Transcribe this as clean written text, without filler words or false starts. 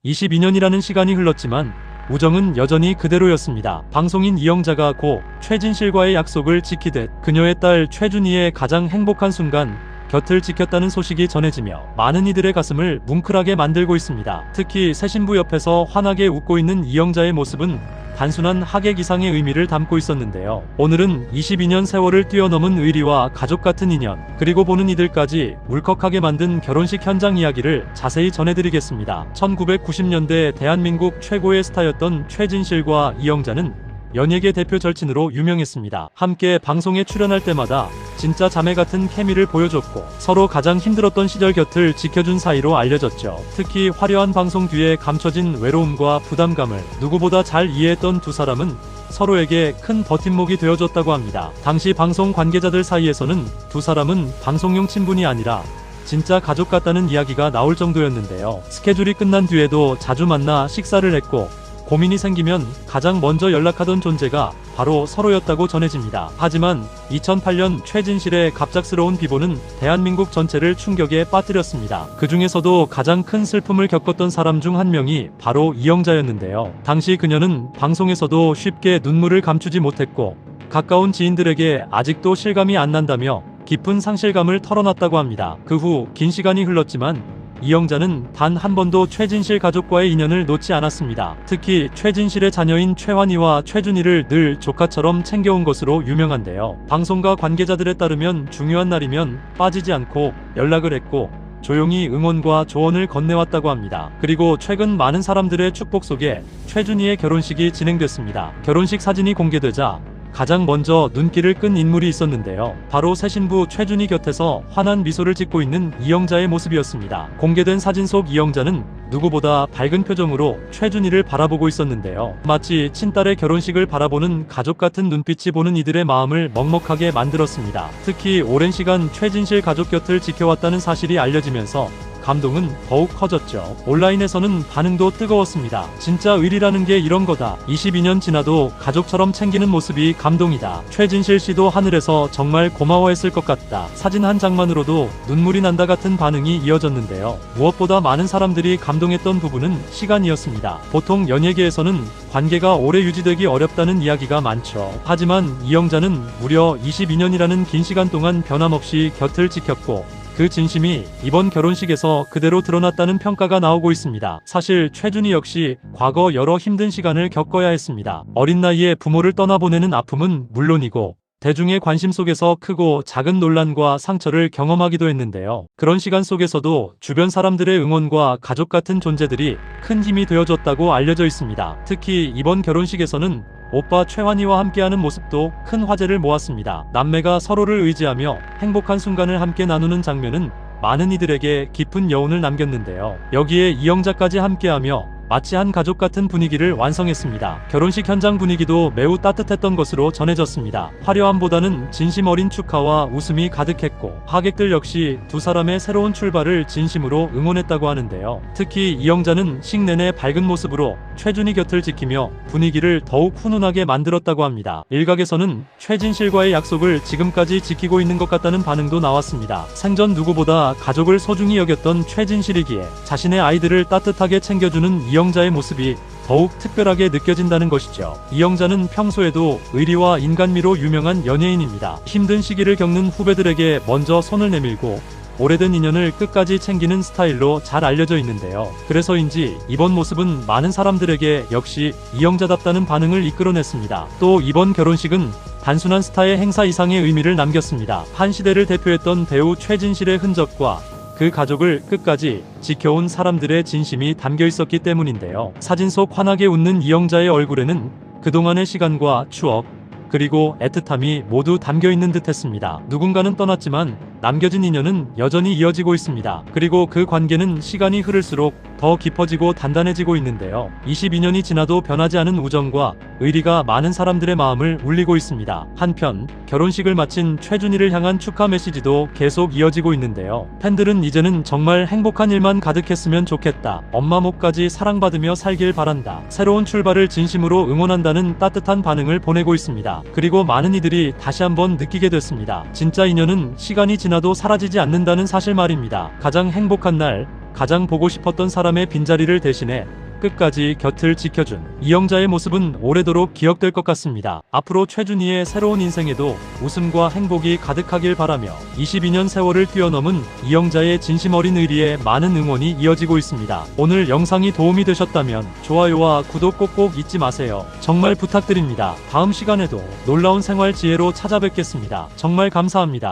22년이라는 시간이 흘렀지만 우정은 여전히 그대로였습니다. 방송인 이영자가 고 최진실과의 약속을 지키듯 그녀의 딸 최준희의 가장 행복한 순간 곁을 지켰다는 소식이 전해지며 많은 이들의 가슴을 뭉클하게 만들고 있습니다. 특히 새 신부 옆에서 환하게 웃고 있는 이영자의 모습은 단순한 하객 이상의 의미를 담고 있었는데요. 오늘은 22년 세월을 뛰어넘은 의리와 가족 같은 인연, 그리고 보는 이들까지 울컥하게 만든 결혼식 현장 이야기를 자세히 전해드리겠습니다. 1990년대 대한민국 최고의 스타였던 최진실과 이영자는 연예계 대표 절친으로 유명했습니다. 함께 방송에 출연할 때마다 진짜 자매 같은 케미를 보여줬고 서로 가장 힘들었던 시절 곁을 지켜준 사이로 알려졌죠. 특히 화려한 방송 뒤에 감춰진 외로움과 부담감을 누구보다 잘 이해했던 두 사람은 서로에게 큰 버팀목이 되어줬다고 합니다. 당시 방송 관계자들 사이에서는 두 사람은 방송용 친분이 아니라 진짜 가족 같다는 이야기가 나올 정도였는데요. 스케줄이 끝난 뒤에도 자주 만나 식사를 했고 고민이 생기면 가장 먼저 연락하던 존재가 바로 서로였다고 전해집니다. 하지만 2008년 최진실의 갑작스러운 비보는 대한민국 전체를 충격에 빠뜨렸습니다. 그 중에서도 가장 큰 슬픔을 겪었던 사람 중 한 명이 바로 이영자였는데요. 당시 그녀는 방송에서도 쉽게 눈물을 감추지 못했고 가까운 지인들에게 아직도 실감이 안 난다며 깊은 상실감을 털어놨다고 합니다. 그 후 긴 시간이 흘렀지만 이영자는 단 한 번도 최진실 가족과의 인연을 놓지 않았습니다. 특히 최진실의 자녀인 최환희와 최준희를 늘 조카처럼 챙겨온 것으로 유명한데요. 방송가 관계자들에 따르면 중요한 날이면 빠지지 않고 연락을 했고 조용히 응원과 조언을 건네왔다고 합니다. 그리고 최근 많은 사람들의 축복 속에 최준희의 결혼식이 진행됐습니다. 결혼식 사진이 공개되자 가장 먼저 눈길을 끈 인물이 있었는데요. 바로 새 신부 최준희 곁에서 환한 미소를 짓고 있는 이영자의 모습이었습니다. 공개된 사진 속 이영자는 누구보다 밝은 표정으로 최준희를 바라보고 있었는데요. 마치 친딸의 결혼식을 바라보는 가족 같은 눈빛이 보는 이들의 마음을 먹먹하게 만들었습니다. 특히 오랜 시간 최진실 가족 곁을 지켜왔다는 사실이 알려지면서 감동은 더욱 커졌죠. 온라인에서는 반응도 뜨거웠습니다. 진짜 의리라는 게 이런 거다. 22년 지나도 가족처럼 챙기는 모습이 감동이다. 최진실 씨도 하늘에서 정말 고마워했을 것 같다. 사진 한 장만으로도 눈물이 난다 같은 반응이 이어졌는데요. 무엇보다 많은 사람들이 감동했던 부분은 시간이었습니다. 보통 연예계에서는 관계가 오래 유지되기 어렵다는 이야기가 많죠. 하지만 이영자는 무려 22년이라는 긴 시간 동안 변함없이 곁을 지켰고 그 진심이 이번 결혼식에서 그대로 드러났다는 평가가 나오고 있습니다. 사실 최준희 역시 과거 여러 힘든 시간을 겪어야 했습니다. 어린 나이에 부모를 떠나보내는 아픔은 물론이고 대중의 관심 속에서 크고 작은 논란과 상처를 경험하기도 했는데요. 그런 시간 속에서도 주변 사람들의 응원과 가족 같은 존재들이 큰 힘이 되어줬다고 알려져 있습니다. 특히 이번 결혼식에서는 오빠 최환희와 함께하는 모습도 큰 화제를 모았습니다. 남매가 서로를 의지하며 행복한 순간을 함께 나누는 장면은 많은 이들에게 깊은 여운을 남겼는데요. 여기에 이영자까지 함께하며 마치 한 가족 같은 분위기를 완성했습니다. 결혼식 현장 분위기도 매우 따뜻했던 것으로 전해졌습니다. 화려함보다는 진심 어린 축하와 웃음이 가득했고 하객들 역시 두 사람의 새로운 출발을 진심으로 응원했다고 하는데요. 특히 이영자는 식 내내 밝은 모습으로 최준희 곁을 지키며 분위기를 더욱 훈훈하게 만들었다고 합니다. 일각에서는 최진실과의 약속을 지금까지 지키고 있는 것 같다는 반응도 나왔습니다. 생전 누구보다 가족을 소중히 여겼던 최진실이기에 자신의 아이들을 따뜻하게 챙겨주는 이영자의 모습이 더욱 특별하게 느껴진다는 것이죠. 이영자는 평소에도 의리와 인간미로 유명한 연예인입니다. 힘든 시기를 겪는 후배들에게 먼저 손을 내밀고 오래된 인연을 끝까지 챙기는 스타일로 잘 알려져 있는데요. 그래서인지 이번 모습은 많은 사람들에게 역시 이영자답다는 반응을 이끌어냈습니다. 또 이번 결혼식은 단순한 스타의 행사 이상의 의미를 남겼습니다. 한 시대를 대표했던 배우 최진실의 흔적과 그 가족을 끝까지 지켜온 사람들의 진심이 담겨 있었기 때문인데요. 사진 속 환하게 웃는 이영자의 얼굴에는 그동안의 시간과 추억, 그리고 애틋함이 모두 담겨있는 듯 했습니다. 누군가는 떠났지만 남겨진 인연은 여전히 이어지고 있습니다. 그리고 그 관계는 시간이 흐를수록 더 깊어지고 단단해지고 있는데요. 22년이 지나도 변하지 않은 우정과 의리가 많은 사람들의 마음을 울리고 있습니다. 한편 결혼식을 마친 최준희를 향한 축하 메시지도 계속 이어지고 있는데요. 팬들은 이제는 정말 행복한 일만 가득했으면 좋겠다. 엄마 목까지 사랑받으며 살길 바란다. 새로운 출발을 진심으로 응원한다는 따뜻한 반응을 보내고 있습니다. 그리고 많은 이들이 다시 한번 느끼게 됐습니다. 진짜 인연은 시간이 지나도 사라지지 않는다는 사실 말입니다. 가장 행복한 날, 가장 보고 싶었던 사람의 빈자리를 대신해 끝까지 곁을 지켜준 이영자의 모습은 오래도록 기억될 것 같습니다. 앞으로 최준희의 새로운 인생에도 웃음과 행복이 가득하길 바라며 22년 세월을 뛰어넘은 이영자의 진심 어린 의리에 많은 응원이 이어지고 있습니다. 오늘 영상이 도움이 되셨다면 좋아요와 구독 꼭꼭 잊지 마세요. 정말 부탁드립니다. 다음 시간에도 놀라운 생활 지혜로 찾아뵙겠습니다. 정말 감사합니다.